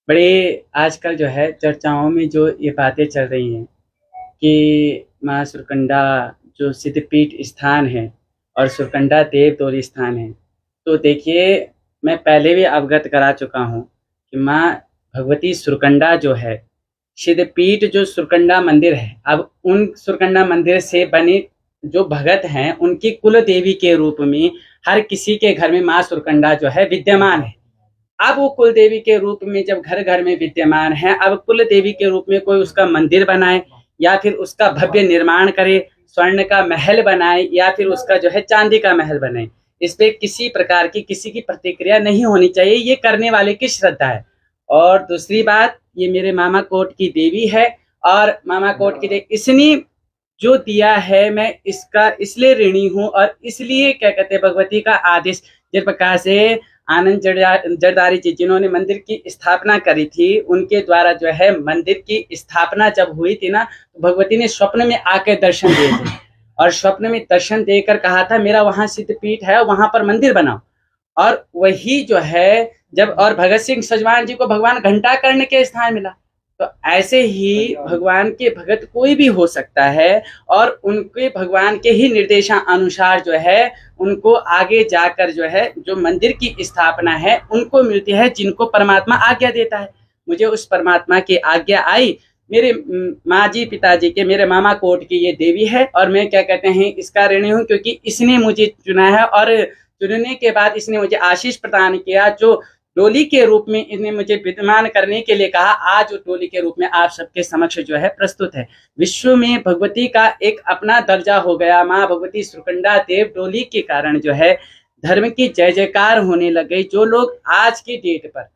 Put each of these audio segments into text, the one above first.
बड़े आजकल जो है चर्चाओं में जो ये बातें चल रही हैं कि माँ सुरकंडा जो सिद्धपीठ स्थान है और सुरकंडा देवतोली स्थान है। तो देखिए, मैं पहले भी अवगत करा चुका हूँ कि माँ भगवती सुरकंडा जो है, सिद्धपीठ जो सुरकंडा मंदिर है, अब उन सुरकंडा मंदिर से बने जो भगत हैं, उनकी कुल देवी के रूप में हर किसी के घर में माँ सुरकंडा जो है विद्यमान है। अब वो कुल देवी के रूप में जब घर घर में विद्यमान है, अब कुल देवी के रूप में कोई उसका मंदिर बनाए या फिर उसका भव्य निर्माण करे, स्वर्ण का महल बनाए या फिर उसका जो है चांदी का महल बनाए, इस पे किसी प्रकार की किसी की प्रतिक्रिया नहीं होनी चाहिए। ये करने वाले की श्रद्धा है। और दूसरी बात, ये मेरे मामा कोट की देवी है और मामा कोट की देवी इसने जो दिया है, मैं इसका इसलिए ऋणी हूँ और इसलिए क्या कहते हैं, भगवती का आदेश जिस प्रकार से आनंद जरदारी जी जिन्होंने मंदिर की स्थापना करी थी, उनके द्वारा जो है मंदिर की स्थापना जब हुई थी ना, तो भगवती ने स्वप्न में आके दर्शन दिए थे और स्वप्न में दर्शन देकर कहा था मेरा वहां सिद्धपीठ है, वहां पर मंदिर बनाओ। और वही जो है जब और भगत सिंह सजवान जी को भगवान घंटा कर्ण के स्थान मिला, तो ऐसे ही भगवान के भगत कोई भी हो सकता है और उनके भगवान के ही निर्देशानुसार जो है उनको आगे जाकर जो है जो मंदिर की स्थापना है उनको मिलती है, जिनको परमात्मा आज्ञा देता है। मुझे उस परमात्मा की आज्ञा आई। मेरे माँ जी पिताजी के मेरे मामा कोट की ये देवी है और मैं क्या कहते हैं इसका ऋणी हूँ, क्योंकि इसने मुझे चुना है और चुनने के बाद इसने मुझे आशीष प्रदान किया, जो डोली के रूप में इसने मुझे विद्यमान करने के लिए कहा। आज वो डोली के रूप में आप सबके समक्ष जो है प्रस्तुत है। विश्व में भगवती का एक अपना दर्जा हो गया। माँ भगवती सुरकंडा देव डोली के कारण जो है धर्म की जय जयकार होने लग गई। जो लोग आज की डेट पर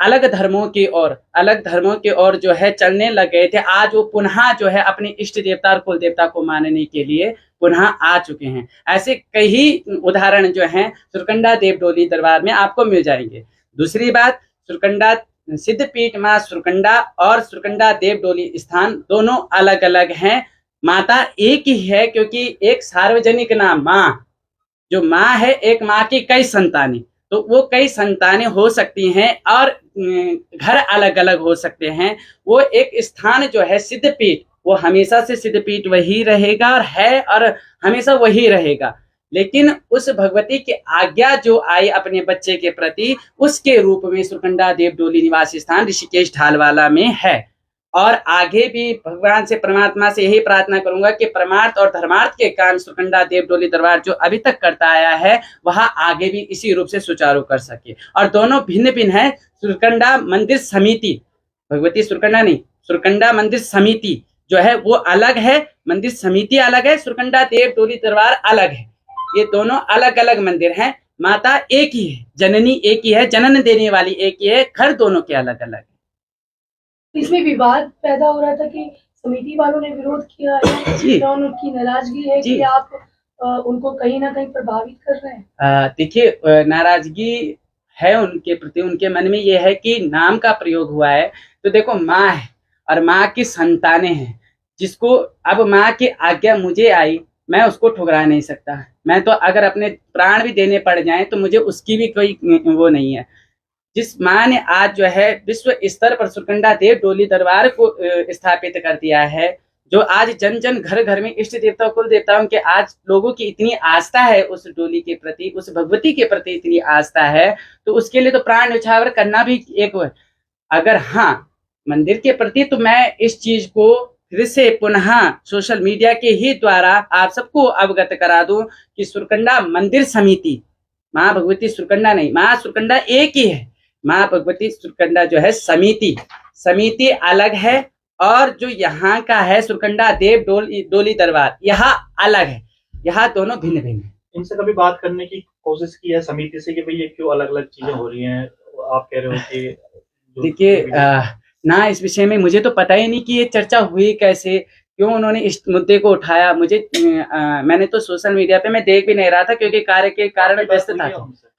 अलग धर्मों की ओर जो है चलने लग गए थे, आज वो पुनः जो है अपने इष्ट देवता और कुल देवता को मानने के लिए पुनः आ चुके हैं। ऐसे कई उदाहरण जो हैं सुरकंडा देव डोली दरबार में आपको मिल जाएंगे। दूसरी बात, सुरकंडा सिद्धपीठ माँ सुरकंडा और सुरकंडा देव डोली स्थान दोनों अलग अलग हैं। माता एक ही है, क्योंकि एक सार्वजनिक नाम माँ, जो माँ है, एक माँ की कई संतानें, तो वो कई संतानें हो सकती हैं और घर अलग अलग हो सकते हैं। वो एक स्थान जो है सिद्धपीठ, वो हमेशा से सिद्धपीठ वही रहेगा और है और हमेशा वही रहेगा। लेकिन उस भगवती की आज्ञा जो आई अपने बच्चे के प्रति, उसके रूप में सुरकंडा देव डोली निवास स्थान ऋषिकेश ढालवाला में है। और आगे भी भगवान से परमात्मा से यही प्रार्थना करूंगा कि परमार्थ और धर्मार्थ के काम सुरकंडा देव डोली दरबार जो अभी तक करता आया है वह आगे भी इसी रूप से सुचारू कर सके। और दोनों भिन्न भिन्न है। सुरकंडा मंदिर समिति, भगवती सुरकंडा नहीं, सुरकंडा मंदिर समिति जो है वो अलग है, मंदिर समिति अलग है, सुरकंडा देव डोली दरबार अलग है। ये दोनों अलग अलग मंदिर हैं। माता एक ही है, जननी एक ही है, जनन देने वाली एक ही है, घर दोनों के अलग अलग है। इसमें विवाद पैदा हो रहा था कि समिति वालों ने विरोध किया या उनकी नाराजगी है कि आप उनको कहीं ना कहीं प्रभावित कर रहे हैं। देखिए, नाराजगी है उनके प्रति, उनके मन में ये है कि नाम का प्रयोग हुआ है। तो देखो, माँ है और माँ की संतानें हैं, जिसको अब माँ की आज्ञा मुझे आई, मैं उसको ठुकरा नहीं सकता। मैं तो अगर अपने प्राण भी देने पड़ जाएं तो मुझे उसकी भी कोई वो नहीं है। जिस माँ ने आज जो है विश्व स्तर पर सुरकंडा देव डोली दरबार को स्थापित कर दिया है, जो आज जन जन घर घर में इष्ट देवता कुल देवताओं के आज लोगों की इतनी आस्था है, उस डोली के प्रति, उस भगवती के प्रति इतनी आस्था है, तो उसके लिए तो प्राण न्यौछावर करना भी एक। अगर हाँ, मंदिर के प्रति तो मैं इस चीज को फिर से पुनः सोशल मीडिया के ही द्वारा आप सबको अवगत करा दूं कि सुरकंडा मंदिर समिति, माँ भगवती सुरकंडा नहीं, माँ सुरकंडा एक ही है। माँ भगवती सुरकंडा जो है समिति, समिति अलग है और जो यहाँ का है सुरकंडा देव डोली दरबार यहाँ अलग है। यहाँ दोनों भिन्न भिन्न है। इनसे कभी बात करने की कोशिश की है समिति से कि भाई ये क्यों अलग अलग चीजें हो रही हैं? आप कह रहे हो कि देखिए, ना इस विषय में मुझे तो पता ही नहीं कि ये चर्चा हुई कैसे, क्यों उन्होंने इस मुद्दे को उठाया। मुझे मैंने तो सोशल मीडिया पे मैं देख भी नहीं रहा था, क्योंकि कार्य के कारण व्यस्त था।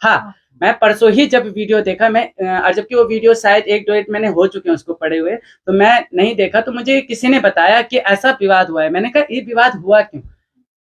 हाँ, मैं परसों ही जब वीडियो देखा, मैं और जबकि वो वीडियो शायद 1-2 मैंने हो चुके हैं उसको पढ़े हुए, तो मैं नहीं देखा। तो मुझे किसी ने बताया कि ऐसा विवाद हुआ है। मैंने कहा ये विवाद हुआ क्यों?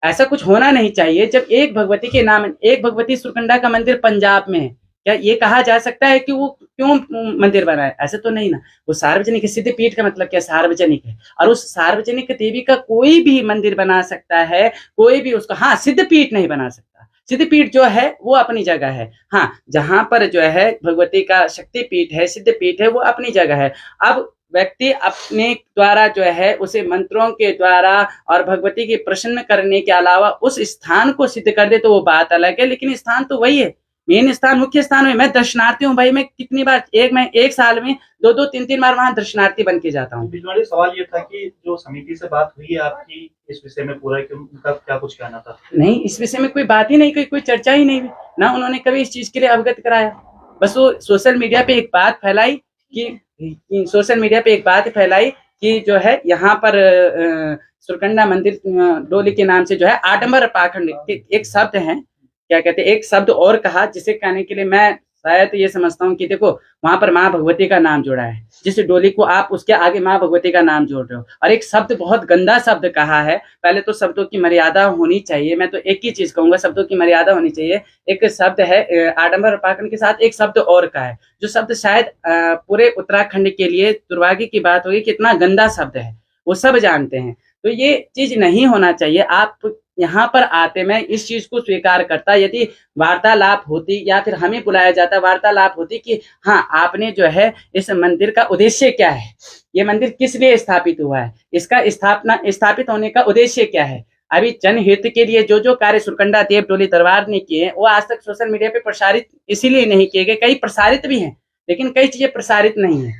ऐसा कुछ होना नहीं चाहिए। जब एक भगवती के नाम, एक भगवती सुरकंडा का मंदिर पंजाब में है, क्या ये कहा जा सकता है कि वो क्यों मंदिर बनाए? ऐसे तो नहीं ना। वो सार्वजनिक सिद्धपीठ का मतलब क्या, सार्वजनिक है, और उस सार्वजनिक देवी का कोई भी मंदिर बना सकता है, कोई भी उसको, हाँ सिद्धपीठ नहीं बना सकता। सिद्धपीठ जो है वो अपनी जगह है, हाँ जहां पर जो है भगवती का शक्तिपीठ है, सिद्धपीठ है, वो अपनी जगह है। अब व्यक्ति अपने द्वारा जो है उसे मंत्रों के द्वारा और भगवती की प्रसन्न करने के अलावा उस स्थान को सिद्ध कर दे तो वो बात अलग है, लेकिन स्थान तो वही है, मेन स्थान, मुख्य स्थान में। मैं दर्शनार्थी हूँ भाई, मैं कितनी बार, मैं एक साल में 2-2 3-3 बार वहां दर्शनार्थी बन के जाता हूँ। बिजवाड़ी, सवाल ये था कि जो समिति से बात हुई है आपकी इस विषय में पूरा, कि उनका क्या कुछ कहना था? नहीं, इस विषय में कोई बात ही नहीं, कोई चर्चा ही नहीं हुई ना, उन्होंने कभी इस चीज के लिए अवगत कराया। बस वो सोशल मीडिया पे एक बात फैलाई कि जो है यहाँ पर सुरकंडा मंदिर डोली के नाम से जो है आडंबर पाखंड एक शब्द है, क्या कहते हैं, एक शब्द और कहा, जिसे कहने के लिए मैं शायद ये समझता हूँ कि देखो वहां पर माँ भगवती का नाम जोड़ा है, जिस डोली को आप उसके आगे माँ भगवती का नाम जोड़ रहे हो, और एक शब्द, बहुत गंदा शब्द कहा है। पहले तो शब्दों की मर्यादा होनी चाहिए, मैं तो एक ही चीज कहूंगा, शब्दों की मर्यादा होनी चाहिए। एक शब्द है आडंबर पाखंड के साथ एक शब्द और का है, जो शब्द शायद पूरे उत्तराखंड के लिए दुर्भाग्य की बात होगी, कितना गंदा शब्द है, वो सब जानते हैं। तो ये चीज नहीं होना चाहिए। आप यहाँ पर आते, मैं इस चीज को स्वीकार करता, यदि वार्तालाप होती या फिर हमें बुलाया जाता, वार्तालाप होती कि हाँ आपने जो है इस मंदिर का उद्देश्य क्या है, ये मंदिर किस लिए स्थापित हुआ है, इसका स्थापित होने का उद्देश्य क्या है। अभी जनहित के लिए जो जो कार्य सुरकंडा देव डोली दरबार ने किए, वो आज तक सोशल मीडिया पे प्रसारित इसीलिए नहीं किए गए, कई प्रसारित भी हैं, लेकिन कई चीजें प्रसारित नहीं है।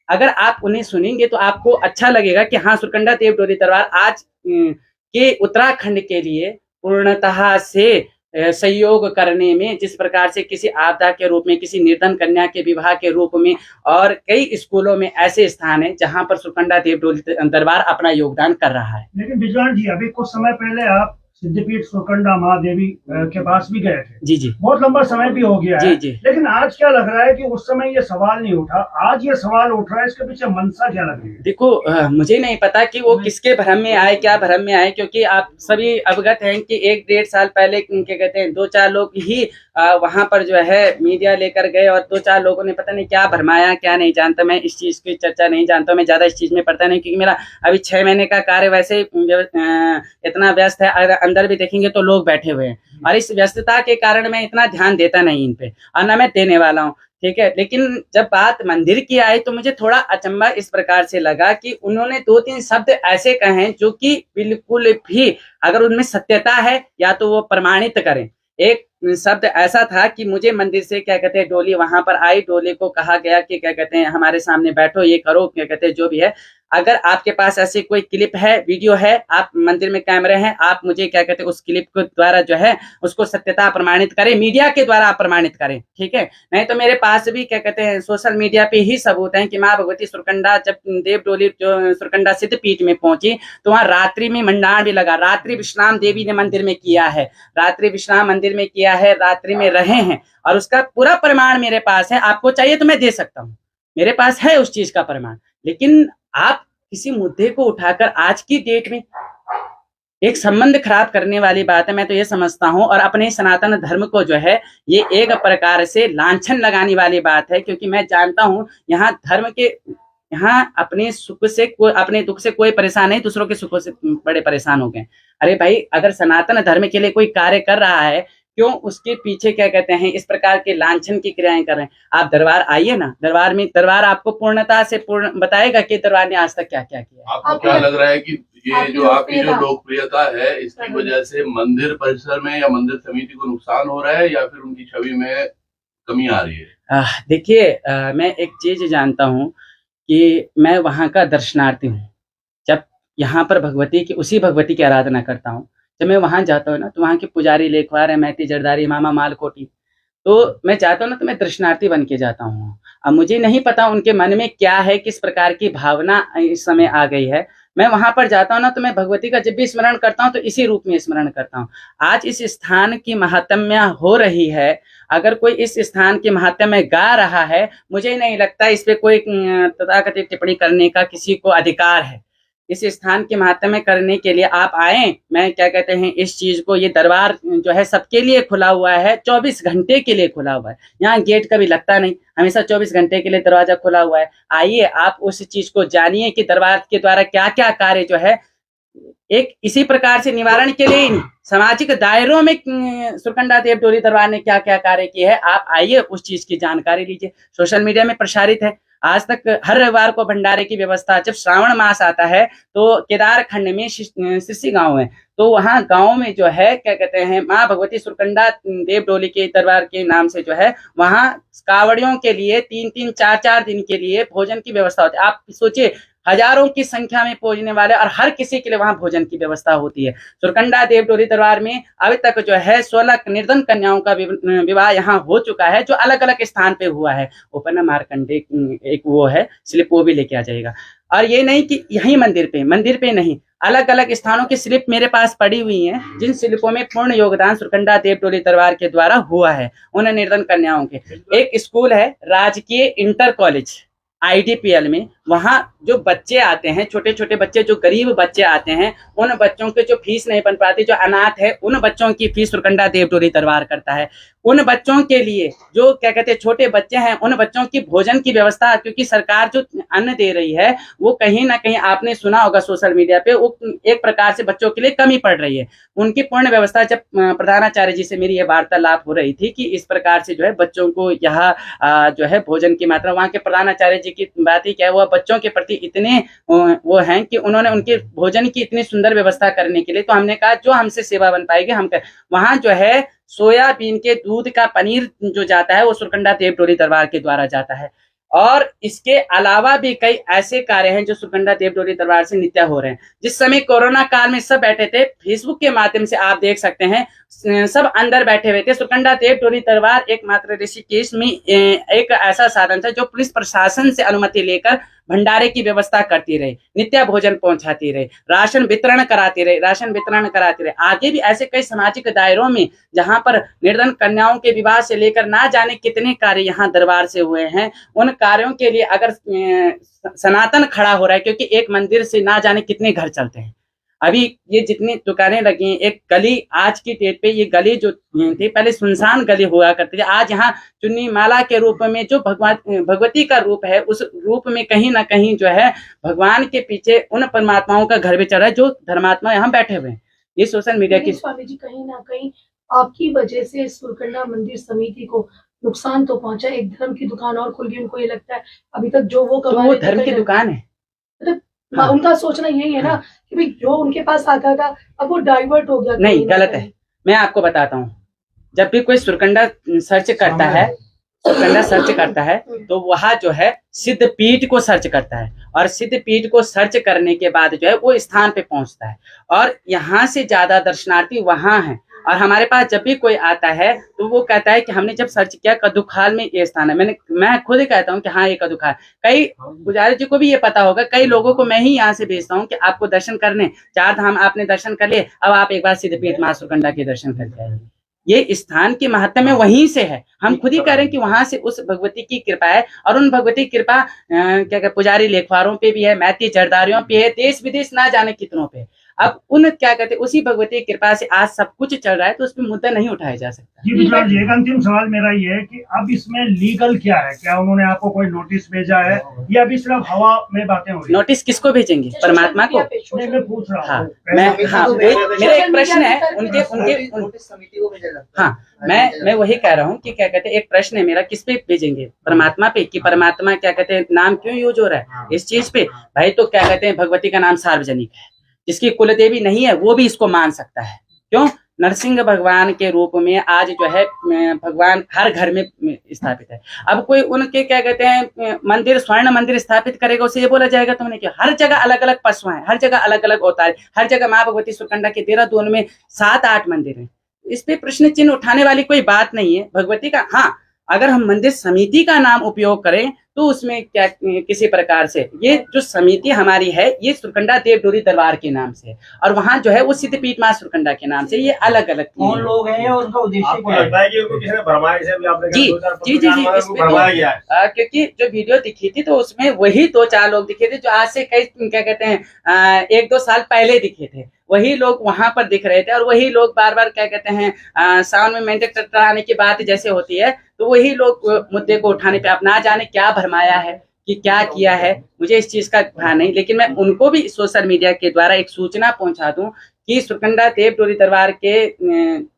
अगर आप उन्हें सुनेंगे तो आपको अच्छा लगेगा कि हाँ सुरकंडा देव डोली दरबार आज के उत्तराखंड के लिए पूर्णतः से सहयोग करने में, जिस प्रकार से किसी आपदा के रूप में, किसी निर्धन कन्या के विवाह के रूप में, और कई स्कूलों में ऐसे स्थान है जहां पर सुरकंडा देव डोली दरबार अपना योगदान कर रहा है। लेकिन बिजवान जी, अभी कुछ समय पहले आप सिद्धपीठ सुरकंडा महादेवी के पास भी गए थे। जी जी, बहुत लंबा समय भी हो गया है। जी। लेकिन आज क्या लग रहा है कि उस समय ये सवाल नहीं उठा, आज ये सवाल उठ रहा है, इसके पीछे मंशा क्या लग रही है? देखो मुझे नहीं पता कि वो किसके भ्रम में आए, क्या भ्रम में आए, क्योंकि आप सभी अवगत हैं कि 1-1.5 साल पहले क्या कहते हैं 2-4 लोग ही वहां पर जो है मीडिया लेकर गए, और 2-4 लोगों ने पता नहीं क्या भरमाया, क्या नहीं जानता, मैं इस चीज की चर्चा नहीं जानता, मैं ज्यादा इस चीज में पढ़ता नहीं, क्योंकि मेरा अभी 6 महीने का कार्य वैसे इतना व्यस्त है, अंदर भी देखेंगे तो लोग बैठे हुए हैं, और इस व्यस्तता के कारण मैं इतना ध्यान देता नहीं इन पे, और न मैं देने वाला हूँ, ठीक है। लेकिन जब बात मंदिर की आई तो मुझे थोड़ा अचंभा इस प्रकार से लगा कि उन्होंने 2-3 शब्द ऐसे कहे जो कि बिल्कुल भी, अगर उनमें सत्यता है या तो वो प्रमाणित करें। एक शब्द ऐसा था कि मुझे मंदिर से क्या कहते हैं डोली वहां पर आई, डोली को कहा गया कि क्या कहते हैं हमारे सामने बैठो, ये करो, क्या कहते हैं जो भी है, अगर आपके पास ऐसी कोई क्लिप है, वीडियो है, आप मंदिर में कैमरे हैं, आप मुझे क्या कहते हैं उस क्लिप के द्वारा जो है उसको सत्यता प्रमाणित करें, मीडिया के द्वारा आप प्रमाणित करें, ठीक है। नहीं तो मेरे पास भी क्या कहते हैं सोशल मीडिया पे ही सबूत है कि माँ भगवती सुरकंडा जब देव डोली जो सुरकंडा सिद्धपीठ में पहुंची तो वहां रात्रि में मंडाण भी लगा, रात्रि विश्राम देवी ने मंदिर में किया है, रात्रि विश्राम मंदिर में किया है, रात्रि में रहे हैं, और उसका पूरा प्रमाण मेरे पास है। आपको चाहिए तो मैं दे सकता हूँ, मेरे पास है उस चीज का प्रमाण। लेकिन आप किसी मुद्दे को उठाकर आज की डेट में एक संबंध खराब करने वाली बात है, मैं तो ये समझता हूँ, और अपने सनातन धर्म को जो है ये एक प्रकार से लांछन लगाने वाली बात है, क्योंकि मैं जानता हूँ यहाँ धर्म के, यहाँ अपने सुख से कोई, अपने दुख से कोई परेशान नहीं, दूसरों के सुखों से बड़े परेशान हो गए। अरे भाई, अगर सनातन धर्म के लिए कोई कार्य कर रहा है, क्यों उसके पीछे क्या कहते हैं इस प्रकार के लांछन की क्रियाएं कर रहे हैं। आप दरबार आइए ना, दरबार आपको पूर्णता से पूर्ण बताएगा कि दरबार ने आज तक क्या क्या किया। आपको क्या लग रहा है कि ये जो आपकी जो लोकप्रियता है इसकी वजह से मंदिर परिसर में या मंदिर समिति को नुकसान हो रहा है, या फिर उनकी छवि में कमी आ रही है? देखिए, मैं एक चीज जानता हूँ कि मैं वहां का दर्शनार्थी हूँ। जब यहाँ पर भगवती की, उसी भगवती की आराधना करता हूँ, जब मैं वहां जाता हूँ ना तो वहां के पुजारी, लेखवार है, मैती, जरदारी, मामा, मालकोटी, तो मैं जाता हूँ ना तो मैं दर्शनार्थी बन के जाता हूँ। अब मुझे नहीं पता उनके मन में क्या है, किस प्रकार की भावना इस समय आ गई है। मैं वहां पर जाता हूँ ना तो मैं भगवती का जब भी स्मरण करता हूँ तो इसी रूप में स्मरण करता हूँ। आज इस स्थान की महात्म्य हो रही है, अगर कोई इस स्थान के महात्म्य गा रहा है, मुझे नहीं लगता इस पे कोई तथाकथित टिप्पणी करने का किसी को अधिकार है। इस स्थान के महात्म्य करने के लिए आप आए। मैं क्या कहते हैं इस चीज को, ये दरबार जो है सबके लिए खुला हुआ है, 24 घंटे के लिए खुला हुआ है। यहाँ गेट कभी लगता नहीं, हमेशा 24 घंटे के लिए दरवाजा खुला हुआ है। आइए आप उस चीज को जानिए कि दरबार के द्वारा क्या क्या कार्य जो है एक इसी प्रकार से निवारण के लिए ही नहीं, सामाजिक दायरों में सुरकंडा देव डोली दरबार ने क्या क्या कार्य किए हैं, आप आइए उस चीज की जानकारी लीजिए। सोशल मीडिया में प्रसारित है। आज तक हर रविवार को भंडारे की व्यवस्था, जब श्रावण मास आता है तो केदार खंड में सिरसी गांव है, तो वहां गांव में जो है क्या कहते हैं माँ भगवती सुरकंडा देव डोली के दरबार के नाम से जो है वहां कावड़ियों के लिए 3-3, 4-4 दिन के लिए भोजन की व्यवस्था होती है। आप सोचिए, हजारों की संख्या में पहुंचने वाले और हर किसी के लिए वहां भोजन की व्यवस्था होती है। सुरकंडा देव डोली दरबार में अभी तक जो है 16 निर्धन कन्याओं का विवाह यहाँ हो चुका है, जो अलग अलग स्थान पे हुआ है। ओपन मार्कंडे एक वो है स्लिप, वो भी लेके आ जाएगा। और ये नहीं कि यही मंदिर पे नहीं, अलग अलग स्थानों की स्लिप मेरे पास पड़ी हुई हैं, जिन स्लिपों में पूर्ण योगदान सुरकंडा देव डोली दरबार के द्वारा हुआ है उन निर्धन कन्याओं के। एक स्कूल है राजकीय इंटर कॉलेज IDPL में, वहां जो बच्चे आते हैं, छोटे छोटे बच्चे जो गरीब बच्चे आते हैं, उन बच्चों के जो फीस नहीं बन पाती, जो अनाथ है, उन बच्चों की फीस सुरकंडा देव डोली दरबार करता है। उन बच्चों के लिए जो क्या कहते हैं छोटे बच्चे हैं, उन बच्चों की भोजन की व्यवस्था, क्योंकि सरकार जो अन्न दे रही है वो कहीं ना कहीं आपने सुना होगा सोशल मीडिया पे, वो एक प्रकार से बच्चों के लिए कमी पड़ रही है। उनकी पूर्ण व्यवस्था, जब प्रधानाचार्य जी से मेरी ये वार्तालाप हो रही थी कि इस प्रकार से जो है बच्चों को यहाँ जो है भोजन की मात्रा, वहाँ के प्रधानाचार्य जी की बात ही क्या है, वह बच्चों के प्रति इतने वो हैं कि उन्होंने उनके भोजन की इतनी सुंदर व्यवस्था करने के लिए, तो हमने कहा जो हमसे सेवा बन पाएगी हम कर। वहां जो है सोयाबीन के दूध का पनीर जो जाता है वो सुरकंडा देव डोली दरबार के द्वारा जाता है। और इसके अलावा भी कई ऐसे कार्य हैं जो सुरकंडा देव डोली दरबार से नित्य हो रहे हैं। जिस समय कोरोना काल में सब बैठे थे, फेसबुक के माध्यम से आप देख सकते हैं सब अंदर बैठे हुए थे। सुरकंडा देव डोली दरबार एकमात्र ऋषिकेश में एक ऐसा साधन था जो पुलिस प्रशासन से अनुमति लेकर भंडारे की व्यवस्था करती रही, नित्य भोजन पहुंचाती रही, राशन वितरण कराती रही। आगे भी ऐसे कई सामाजिक दायरों में जहां पर निर्धन कन्याओं के विवाह से लेकर ना जाने कितने कार्य यहाँ दरबार से हुए हैं, उन कार्यों के लिए अगर सनातन खड़ा हो रहा है, क्योंकि एक मंदिर से ना जाने कितने घर चलते हैं। अभी ये जितनी दुकानें लगी हैं, एक गली आज की डेट पे, ये गली जो थी पहले सुनसान गली हुआ करती थी, आज यहाँ चुन्नी माला के रूप में जो भगवती का रूप है, उस रूप में कहीं ना कहीं जो है भगवान के पीछे उन परमात्माओं का घर भी चल रहा है जो धर्मात्मा यहाँ बैठे हुए हैं। ये सोशल मीडिया की स्वामी जी कहीं ना कहीं आपकी वजह से सुरकंडा मंदिर समिति को नुकसान तो पहुंचा। एक धर्म की दुकान और खुल गई, उनको ये लगता है अभी तक जो वो कमा वो धर्म की दुकान है। हाँ। उनका सोचना यही है ना कि भाई जो उनके पास आता था अब वो डाइवर्ट हो गया। नहीं, गलत है। मैं आपको बताता हूँ, जब भी कोई सुरकंडा सर्च करता है तो वहाँ जो है सिद्ध पीठ को सर्च करता है, और सिद्ध पीठ को सर्च करने के बाद जो है वो स्थान पे पहुंचता है, और यहाँ से ज्यादा दर्शनार्थी वहाँ हैं। और हमारे पास जब भी कोई आता है तो वो कहता है कि हमने जब सर्च किया कद्दूखाल में ये स्थान है। मैं खुद ही कहता हूँ कि हाँ ये कद्दूखाल। कई पुजारी जी को भी ये पता होगा, कई लोगों को मैं ही यहाँ से भेजता हूँ कि आपको दर्शन करने, 4 धाम आपने दर्शन कर लिए, अब आप एक बार सिद्धपीठ माँ सुरकंडा के दर्शन करके आइए। ये स्थान की महत्व में वहीं से है। हम खुद ही कह रहे हैं कि वहां से उस भगवती की कृपा है, और उन भगवती की कृपा क्या पुजारी लेखवारों पे भी है, मैती जरदारियों पे है, देश विदेश ना जाने कितनों पे। अब उन क्या कहते हैं उसी भगवती की कृपा से आज सब कुछ चल रहा है, तो उस पर मुद्दा नहीं उठाया जा सकता। जी विशाल जी, एक अंतिम सवाल मेरा ये है कि अब इसमें लीगल क्या है? क्या उन्होंने आपको कोई नोटिस भेजा है या अभी सिर्फ हवा में बातें हो रही? नोटिस किसको भेजेंगे? परमात्मा को। नहीं, मैं पूछ रहा हूँ। मेरा एक प्रश्न है उनके हाँ, मैं वही कह रहा हूँ कि क्या कहते हैं, एक प्रश्न है मेरा, किस पे भेजेंगे? परमात्मा पे, कि परमात्मा क्या कहते हैं नाम क्यों यूज हो रहा है इस चीज पे? भाई तो क्या कहते हैं भगवती का नाम सार्वजनिक है, जिसकी कुलदेवी नहीं है वो भी इसको मान सकता है। क्यों? नरसिंह भगवान के रूप में आज जो है भगवान हर घर में स्थापित है। अब कोई उनके क्या कहते हैं मंदिर, स्वर्ण मंदिर स्थापित करेगा, उसे ये बोला जाएगा तुमने क्या? हर जगह अलग अलग पशु हैं, हर जगह अलग अलग अवतार है, हर जगह माँ भगवती सुरकंडा के देहरादून में 7-8 मंदिर है। इस पे प्रश्न चिन्ह उठाने वाली कोई बात नहीं है भगवती का। हाँ, अगर हम मंदिर समिति का नाम उपयोग करें तो उसमें क्या किसी प्रकार से ये जो समिति हमारी है ये सुरकंडा देव डोली दरबार के नाम से, और वहाँ जो है वो सिद्धपीठ मां सुरकंडा के नाम से, ये अलग अलग कौन लोग हैं और उनका उद्देश्य आपको क्या है? लगता है कि उनको किसी ने भरमाया, जैसे अभी आपने जी, कहा 2-4 जी, जी, जी, पत्रकार इसमें को भरमाया गया है? क्योंकि जो वीडियो दिखी थी तो उसमें वही 2-4 लोग दिखे थे जो आज से कई क्या कहते हैं 1-2 साल पहले दिखे थे, वही लोग वहां पर दिख रहे थे, और वही लोग बार बार क्या कहते हैं सावन में मेंढक टकराने की बात जैसे होती है तो वही लोग मुद्दे को उठाने पे, अब ना जाने क्या भरमाया है कि क्या किया है, मुझे इस चीज का ध्यान नहीं, लेकिन मैं उनको भी सोशल मीडिया के द्वारा एक सूचना पहुंचा दूं कि सुरकंडा देव डोली दरबार के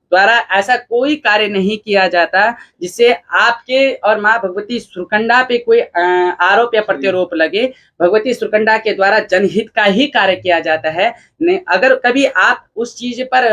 द्वारा ऐसा कोई कार्य नहीं किया जाता जिससे आपके और मां भगवती सुरकंडा पे कोई आरोप या प्रत्यारोप लगे। भगवती सुरकंडा के द्वारा जनहित का ही कार्य किया जाता है। अगर कभी आप उस चीज पर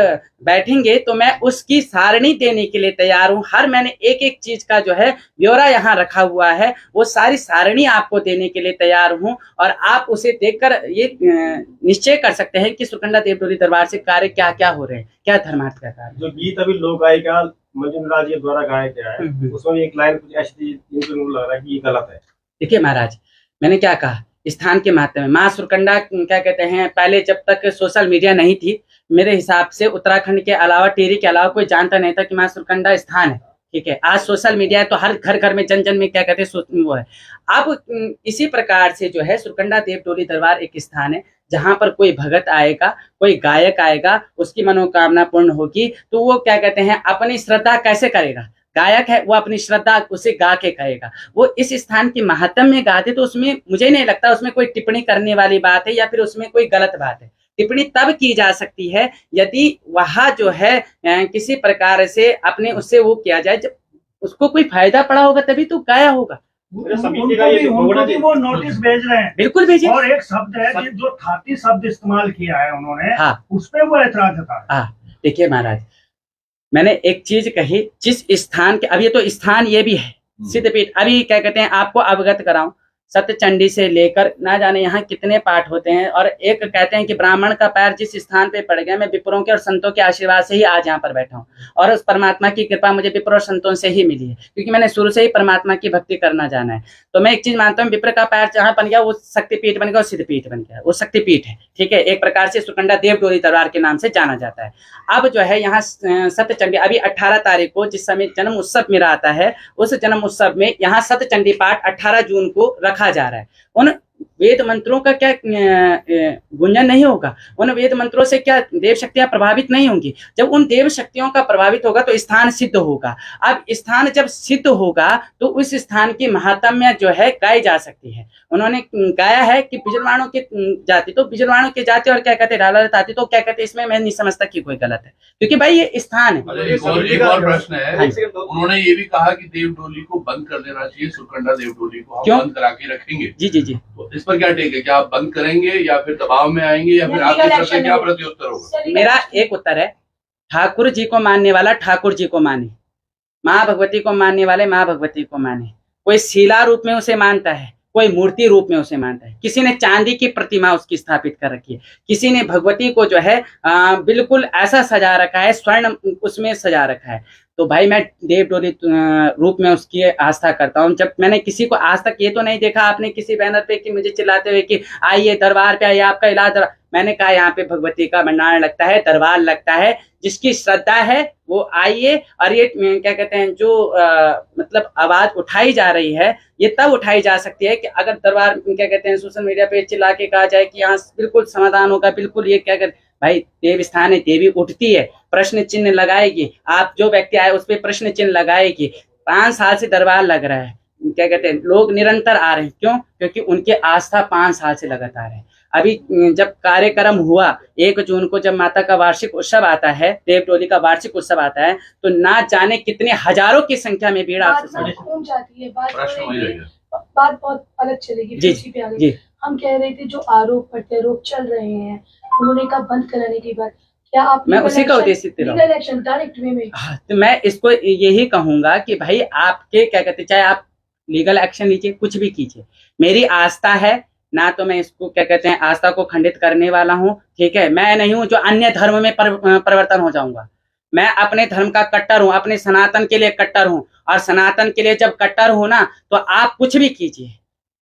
बैठेंगे तो मैं उसकी सारणी देने के लिए तैयार हूँ। हर मैंने एक एक चीज का जो है ब्यौरा यहाँ रखा हुआ है, वो सारी सारणी आपको देने के लिए तैयार हूँ, और आप उसे देखकर ये निश्चय कर सकते हैं कि सुरकंडा देव डोली दरबार से कार्य क्या क्या हो रहे हैं, क्या धर्मार्थ का कार्य। जो गीत अभी लोक गायिका मंजुनाथ जी द्वारा गाया गया है, उसमें एक लाइन कुछ ऐसी थी जिनको लग रहा है कि ये गलत है। देखिए महाराज, मैंने क्या कहा, स्थान के माध्यम में माँ सुरकंडा क्या कहते हैं, पहले जब तक सोशल मीडिया नहीं थी मेरे हिसाब से उत्तराखंड के अलावा टिहरी के अलावा कोई जानता नहीं था कि माँ सुरकंडा स्थान है। ठीक है, आज सोशल मीडिया है तो हर घर घर में जन जन में क्या कहते हैं वो है। अब इसी प्रकार से जो है सुरकंडा देव डोली दरबार एक स्थान है जहां पर कोई भगत आएगा, कोई गायक आएगा, उसकी मनोकामना पूर्ण होगी तो वो क्या कहते हैं अपनी श्रद्धा कैसे करेगा, गायक है वो अपनी श्रद्धा उसे गा के कहेगा। वो इस स्थान की महात्म में गाते तो उसमें मुझे नहीं लगता उसमें कोई टिप्पणी करने वाली बात है या फिर उसमें कोई गलत बात है। टिप्पणी तब की जा सकती है यदि वह जो है किसी प्रकार से अपने उससे वो किया जाए, जब उसको कोई फायदा पड़ा होगा तभी तो गाया होगा। समिति का ये उनको भी वो नोटिस भेज रहे हैं। बिल्कुल भेजिए। और एक शब्द है कि जो थाती शब्द इस्तेमाल किया है उन्होंने, हाँ, उस पे वो ऐतराज जता है। देखिए महाराज, मैंने एक चीज कही, जिस स्थान के, अब ये तो स्थान ये भी है सिद्धपीठ, अभी क्या कहते हैं आपको अवगत कराऊं, सत्यचंडी से लेकर ना जाने यहाँ कितने पाठ होते हैं, और एक कहते हैं कि ब्राह्मण का पैर जिस स्थान पे पड़ गया, मैं विप्रों के और संतों के आशीर्वाद से ही आज यहाँ पर बैठा हूँ, और उस परमात्मा की कृपा मुझे विप्र और संतों से ही मिली है, क्योंकि मैंने शुरू से ही परमात्मा की भक्ति करना जाना है। तो मैं एक चीज मानता हूँ, विप्र का पैर जहाँ बन गया वो शक्तिपीठ बन गया और सिद्धपीठ बन गया, वो शक्तिपीठ है। ठीक है, एक प्रकार से सुरकंडा देव डोली दरबार के नाम से जाना जाता है। अब जो है यहाँ सत्यचंडी, अभी 18 तारीख को जिस समय जन्म उत्सव मेरा आता है, उस जन्म उत्सव में यहाँ सत्यचंडी पाठ 18 जून को रखा जा रहा है। उन वेद मंत्रों का क्या गुंजन नहीं होगा, उन वेद मंत्रों से क्या देव शक्तियां प्रभावित नहीं होंगी। जब उन देव शक्तियों का प्रभावित होगा तो स्थान सिद्ध होगा। अब स्थान जब सिद्ध होगा तो उस स्थान की महात्म्य जो है गाई जा सकती है। उन्होंने गाया है कि बिजलवाणों की जाति, तो बिजलवाणों की जाति और क्या कहते हैं जाति, तो क्या कहते हैं, इसमें मैं नहीं समझता कि कोई गलत है, क्योंकि भाई ये स्थान है। एक और प्रश्न है, उन्होंने ये भी कहा कि देव डोली को बंद कर देना चाहिए, सुरकंडा देव डोली को हम बंद करा के रखेंगे। जी जी जी, तो इस पर क्या टेक है, क्या आप बंद करेंगे या फिर दबाव में आएंगे या फिर आपकी तरफ से क्या प्रत्युत्तर होगा? मेरा एक उत्तर है, ठाकुर जी को मानने वाला ठाकुर जी को माने, माँ भगवती को मानने वाले माँ भगवती को माने। कोई शिला रूप में उसे मानता है, कोई मूर्ति रूप में उसे मानता है। किसी ने चांदी की प्रतिमा उसकी स्थापित कर रखी है, किसी ने भगवती को जो है बिल्कुल ऐसा सजा रखा है, स्वर्ण उसमें सजा रखा है। तो भाई मैं देव डोली रूप में उसकी आस्था करता हूँ। जब मैंने किसी को आज तक ये तो नहीं देखा आपने किसी बैनर पे कि मुझे चिल्लाते हुए कि आइए दरबार पे आइए, आपका इलाज। मैंने कहा यहाँ पे भगवती का भंडार लगता है, दरबार लगता है, जिसकी श्रद्धा है वो आइए। और ये क्या कहते हैं जो मतलब आवाज उठाई जा रही है, ये तब उठाई जा सकती है कि अगर दरबार क्या कहते हैं सोशल मीडिया पे चिल्ला के कहा जाए कि यहाँ बिल्कुल समाधान होगा, बिल्कुल ये क्या कर, भाई देव स्थान है, देवी उठती है, प्रश्न चिन्ह लगाएगी, आप जो व्यक्ति आए उस पर प्रश्न चिन्ह लगाएगी। 5 साल से दरबार लग रहा है, क्या कहते हैं लोग निरंतर आ रहे हैं, क्यों? क्योंकि उनकी आस्था 5 साल से लगातार है। अभी जब कार्यक्रम हुआ 1 जून को, जब माता का वार्षिक उत्सव आता है, देव डोली का वार्षिक उत्सव आता है, तो ना जाने कितने हजारों की संख्या में भीड़ जाती है। बात बहुत अलग चलेगी। जी, हम कह रहे थे जो आरोप प्रत्यारोप चल रहे हैं, उन्होंने कहा बंद कराने की बात, क्या आप मैं उसी का उद्देश्य डायरेक्ट वे में? तो मैं इसको यही कहूंगा कि भाई आपके क्या कहते, चाहे आप लीगल एक्शन लीजिए, कुछ भी कीजिए, मेरी आस्था है ना, तो मैं इसको क्या कहते हैं आस्था को खंडित करने वाला हूँ। ठीक है, मैं नहीं हूँ जो अन्य धर्म में परिवर्तन हो जाऊंगा। मैं अपने धर्म का कट्टर हूँ, अपने सनातन के लिए कट्टर हूँ, और सनातन के लिए जब कट्टर हूँ ना, तो आप कुछ भी कीजिए,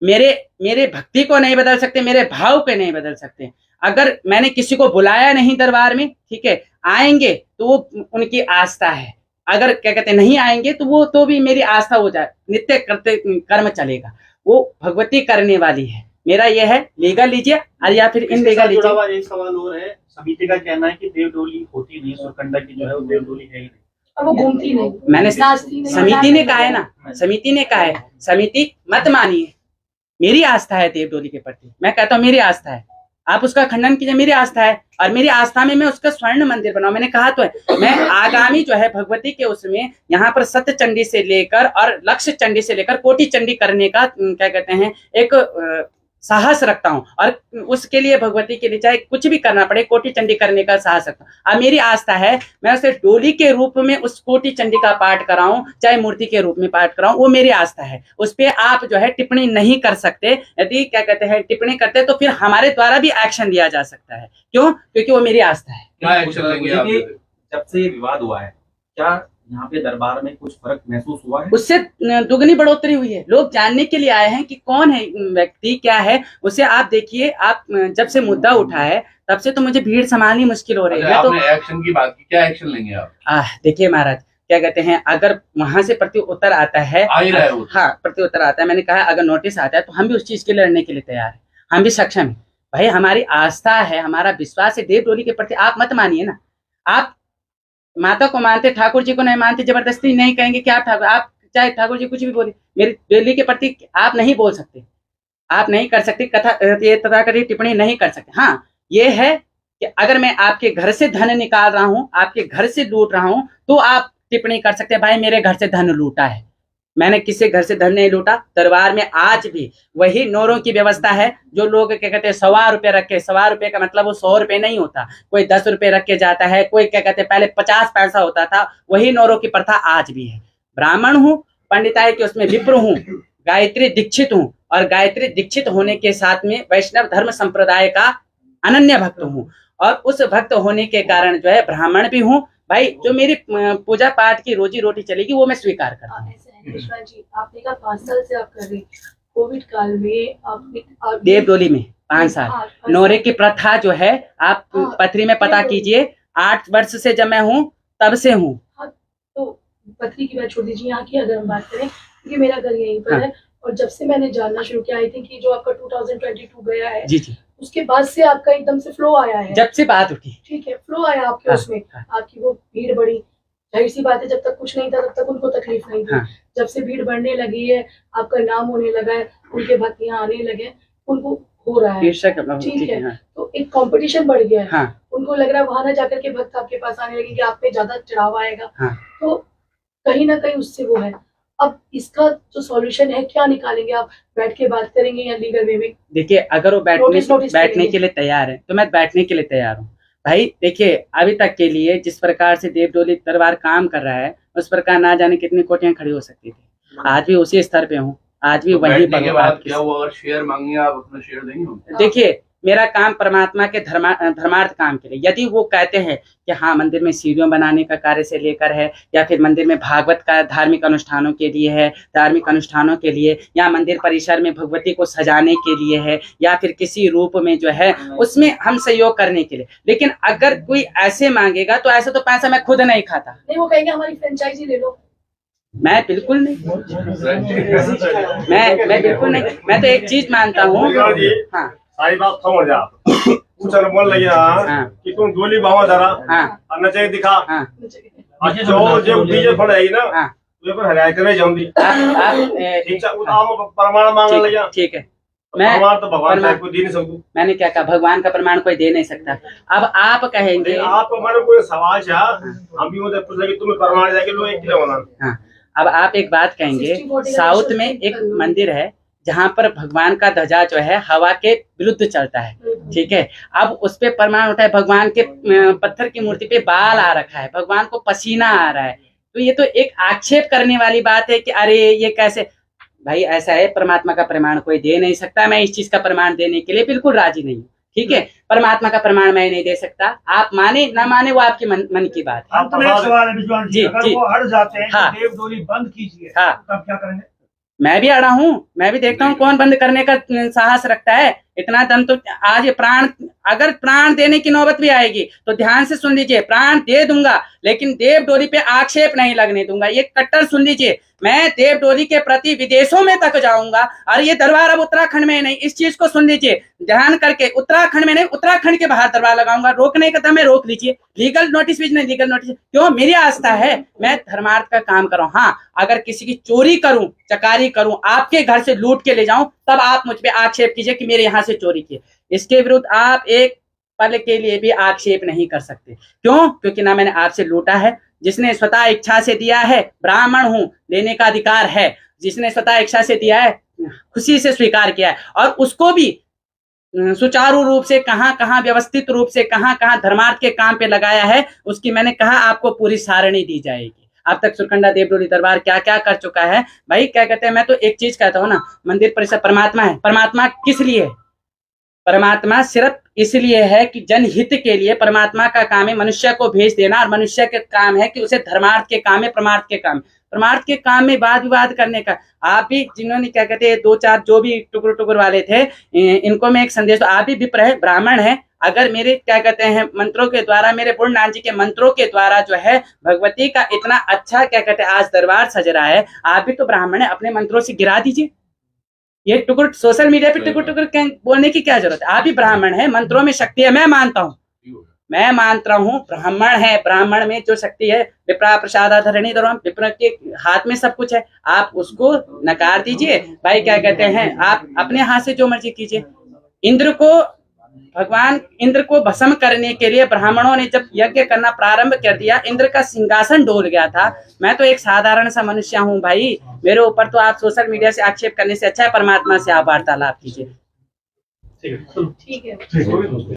मेरे भक्ति को नहीं बदल सकते, मेरे भाव पे नहीं बदल सकते। अगर मैंने किसी को बुलाया नहीं दरबार में, ठीक है, आएंगे तो वो उनकी आस्था है, अगर क्या कहते नहीं आएंगे तो वो तो भी मेरी आस्था हो जाए, नित्य करते कर्म चलेगा, वो भगवती करने वाली है। मेरा ये है, लीगल लीजिए और या फिर इन लीगल जुड़ा लीजिए। हुआ एक सवाल और है, समिति का कहना है कि देवडोली होती नहीं, सुरकंडा की जो है वो देवडोली है ही नहीं, और वो घूमती नहीं, मैंने नाचती नहीं, समिति ने कहा है ना, समिति ने कहा है, समिति मत मानिए, मेरी आस्था है देवडोली के प्रति, मैं कहता हूँ मेरी आस्था है, आप उसका खंडन कीजिए, मेरी आस्था है, और मेरी आस्था में मैं उसका स्वर्ण मंदिर बनाऊं, मैंने कहा तो है, मैं आगामी जो है भगवती के उसमें यहाँ पर सत्य चंडी से लेकर और लक्ष्य चंडी से लेकर कोटि चंडी करने का क्या कहते हैं एक साहस रखता हूँ, और उसके लिए भगवती के लिए चाहे कुछ भी करना पड़े, कोटि चंडी करने का साहस रखता हूँ। अब मेरी आस्था है, मैं उसे डोली के रूप में उस कोटि चंडी का पाठ कराऊं, चाहे मूर्ति के रूप में पाठ कराऊं, वो मेरी आस्था है, उस पर आप जो है टिप्पणी नहीं कर सकते। यदि क्या कहते हैं टिप्पणी करते तो फिर हमारे द्वारा भी एक्शन लिया जा सकता है, क्यों? क्योंकि वो मेरी आस्था है। क्या एक्शन लेंगे आप? जब से ये विवाद हुआ है, क्या यहाँ पे दरबार में कुछ फर्क महसूस हुआ है? उससे दुगनी बढ़ोतरी हुई है, लोग जानने के लिए आए हैं कि कौन है व्यक्ति, क्या है उसे। आप देखिए, आप जब से मुद्दा उठा है तब से तो मुझे भीड़ संभालनी मुश्किल हो रही है। आपने एक्शन की बात की, क्या एक्शन लेंगे आप? देखिए महाराज, क्या कहते हैं, अगर वहां से प्रत्युत्तर आता है, आ ही रहा है वो। हाँ, प्रत्युत्तर आता है, मैंने कहा अगर नोटिस आता है तो हम भी उस चीज के लिए लड़ने के लिए तैयार है, हम भी सक्षम है। भाई हमारी आस्था है, हमारा विश्वास है देवडोली के प्रति। आप मत मानिए ना, आप माता को मानते, ठाकुर जी को नहीं मानते, जबरदस्ती नहीं कहेंगे कि आप ठाकुर, आप चाहे ठाकुर जी कुछ भी बोले, मेरी डोली के प्रति आप नहीं बोल सकते, आप नहीं कर सकते कथा, ये तथाकथित टिप्पणी नहीं कर सकते। हाँ, ये है कि अगर मैं आपके घर से धन निकाल रहा हूँ, आपके घर से लूट रहा हूँ, तो आप टिप्पणी कर सकते हैं, भाई मेरे घर से धन लूटा है। मैंने किसी घर से धन नहीं लूटा। दरबार में आज भी वही नोरों की व्यवस्था है, जो लोग क्या कहते हैं 100 रुपए रख के, 100 रुपए का मतलब वो 100 रुपए नहीं होता, कोई 10 रुपए रख के जाता है, कोई क्या कहते हैं पहले 50 पैसा होता था, वही नोरों की प्रथा आज भी है। ब्राह्मण हूँ, पंडिताई के उसमें विप्र हूँ, गायत्री दीक्षित हूँ, और गायत्री दीक्षित होने के साथ में वैष्णव धर्म संप्रदाय का अनन्य भक्त हूँ, और उस भक्त होने के कारण जो है ब्राह्मण भी हूँ। भाई जो मेरी पूजा पाठ की रोजी रोटी चलेगी वो मैं स्वीकार करता हूँ। कृष्णा जी, आपने कहा 5 साल से आप कर रहे हैं, कोविड काल में आपने देवडोली में 5 साल नोरे की प्रथा जो है, आप पथरी में पता कीजिए, 8 वर्ष से जब मैं हूँ तब से हूँ। तो पथरी की बात छोड़ दीजिए, यहाँ की अगर हम बात करें, क्योंकि मेरा घर यहीं पर है, और जब से मैंने जानना शुरू किया, आई थिंक कि जो आपका 2022 गया है, जी जी, उसके बाद से आपका एकदम से फ्लो आया है, जब से बात उठी, ठीक है, फ्लो आया आपके उसमें, आपकी वो भीड़ बढ़ी, जाहिर सी बात है, जब तक कुछ नहीं था तब तक उनको तकलीफ नहीं थी। जब से भीड़ बढ़ने लगी है, आपका नाम होने लगा है, उनके भक्त यहाँ आने लगे, उनको हो रहा है, ठीक है, तो एक कंपटीशन बढ़ गया है, उनको लग रहा है वहां ना जाकर के भक्त आपके पास आने लगे कि आप पे ज्यादा चढ़ावा आएगा, तो कहीं ना कहीं उससे वो है। अब इसका जो सॉल्यूशन है, क्या निकालेंगे आप? बैठ के बात करेंगे या लीगल वे में? देखिए, अगर वो बैठने के लिए तैयार है तो मैं बैठने के लिए तैयार हूँ। भाई देखिए, अभी तक के लिए जिस प्रकार से देवडोली दरबार काम कर रहा है, उस प्रकार ना जाने कितनी कोटियां खड़ी हो सकती थी। आज भी उसी स्तर पे हूँ, आज भी वही पर। क्या वो अगर शेयर मांगे आप अपना शेयर देंगे? देखिए, मेरा काम परमात्मा के धर्मार्थ काम के लिए, यदि वो कहते हैं कि हाँ मंदिर में सीढ़ियों बनाने का कार्य से लेकर है, या फिर मंदिर में भागवत का धार्मिक अनुष्ठानों के लिए है, धार्मिक अनुष्ठानों के लिए, या मंदिर परिसर में भगवती को सजाने के लिए है, या फिर किसी रूप में जो है उसमें हम सहयोग करने के लिए। लेकिन अगर कोई ऐसे मांगेगा तो ऐसे तो पैसा मैं खुद नहीं खाता। नहीं, वो कहेंगे हमारी फ्रेंचाइजी ले लो। मैं बिल्कुल नहीं, मैं बिल्कुल नहीं। मैं तो एक चीज मानता हूँ, हाँ सारी बात समझ जा, पूछन बोल रही है कि तुम डोली बावा धरा, और नचे दिखा, जो जो डीजे फड़ाई ना, तो पर हराय करे जाऊंगी, ठीक है, उताम प्रमाण मांग लिया, ठीक है, मैं तो भगवान को दे नहीं सकूं। मैंने क्या कहा, भगवान का प्रमाण कोई दे नहीं सकता। अब आप कहेंगे, आपको हमारे कोई सवाल है, हम भी उधर पूछ लगे तुम्हें प्रमाण जाके लो एक किलो होना। हाँ, अब आप एक बात कहेंगे, साउथ में एक मंदिर है जहाँ पर भगवान का ध्वजा जो है हवा के विरुद्ध चलता है, ठीक है। अब उस पे प्रमाण होता है, भगवान के पत्थर की मूर्ति पे बाल आ रखा है, भगवान को पसीना आ रहा है, तो ये तो एक आक्षेप करने वाली बात है कि अरे ये कैसे। भाई ऐसा है, परमात्मा का प्रमाण कोई दे नहीं सकता, मैं इस चीज का प्रमाण देने के लिए बिल्कुल राजी नहीं हूँ। ठीक है, परमात्मा का प्रमाण मैं नहीं दे सकता, आप माने ना माने वो आपके मन की बात है। अंत में एक सवाल है विद्वान जी, अगर जी। वो अड़ जाते हैं हाँ। कि देव डोली बंद कीजिए, हाँ। तब क्या करेंगे? मैं भी अड़ा हूँ, मैं भी देखता हूँ कौन बंद करने का साहस रखता है। इतना दम तो आज ये प्राण, अगर प्राण देने की नौबत भी आएगी तो ध्यान से सुन लीजिए, प्राण दे दूंगा लेकिन देव डोली पे आक्षेप नहीं लगने दूंगा। ये कट्टर सुन लीजिए, मैं देव डोली के प्रति विदेशों में तक जाऊंगा। और ये दरबार अब उत्तराखंड में नहीं, इस चीज को सुन लीजिए ध्यान करके, उत्तराखंड में नहीं, उत्तराखंड के बाहर दरबार लगाऊंगा। रोकने का दम है रोक लीजिए, लीगल नोटिस भी नहीं, लीगल नोटिस क्यों? मेरी आस्था है, मैं धर्मार्थ का काम कर रहा हूँ। हाँ, अगर किसी की चोरी करूं, चकारी करूं, आपके घर से लूट के ले जाऊं, तब आप मुझ पे आक्षेप कीजिए कि मेरे यहाँ से चोरी की। इसके विरुद्ध आप एक पल के लिए भी आक्षेप नहीं कर सकते। क्यों? क्योंकि ना मैंने आपसे लूटा है, जिसने स्वतः इच्छा से दिया है, ब्राह्मण हूं, लेने का अधिकार है। जिसने स्वतः इच्छा से दिया है, खुशी से स्वीकार किया है, और उसको भी सुचारू रूप से कहां व्यवस्थित रूप से कहां धर्मार्थ के काम पे लगाया है, उसकी मैंने कहा आपको पूरी सारणी दी जाएगी। अब तक सुरकंडा देव डोली दरबार क्या क्या कर चुका है भाई। क्या कहते हैं, मैं तो एक चीज कहता हूँ ना, मंदिर परिसर परमात्मा है। परमात्मा किस लिए? परमात्मा सिर्फ इसलिए है कि जनहित के लिए परमात्मा का काम है मनुष्य को भेज देना, और मनुष्य के काम है कि उसे धर्मार्थ के काम है, परमार्थ के काम, परमार्थ के काम में वाद विवाद करने का। आप भी जिन्होंने क्या कहते हैं, दो चार जो भी टुकड़ टुकड़ वाले थे, इनको मैं एक संदेश, आप भी विप्र है, ब्राह्मण है, अगर मेरे क्या कहते हैं मंत्रों के द्वारा, मेरे पूर्णनाथ जी के मंत्रों के द्वारा जो है भगवती का इतना अच्छा क्या कहते हैं आज दरबार सज रहा है, आप भी तो ब्राह्मण है, अपने मंत्रों से गिरा दीजिए। ये टुकड़ सोशल मीडिया पे टुकड़ टुकड़ बोलने की क्या जरूरत है? आप भी ब्राह्मण है, मंत्रों में शक्ति है, मैं मानता हूँ, मैं मानता हूँ ब्राह्मण है, ब्राह्मण में जो शक्ति है, विप्रा प्रसादाधरणी धर्म, विप्र के हाथ में सब कुछ है, आप उसको नकार दीजिए भाई। क्या कहते हैं, आप अपने हाथ से जो मर्जी कीजिए। इंद्र को, भगवान इंद्र को भस्म करने के लिए ब्राह्मणों ने जब यज्ञ करना प्रारंभ कर दिया, इंद्र का सिंहासन डोल गया था। मैं तो एक साधारण सा मनुष्य हूँ भाई, मेरे ऊपर तो आप सोशल मीडिया से आक्षेप करने से अच्छा है परमात्मा से आप वार्तालाप कीजिए। ठीक है। ठीक है।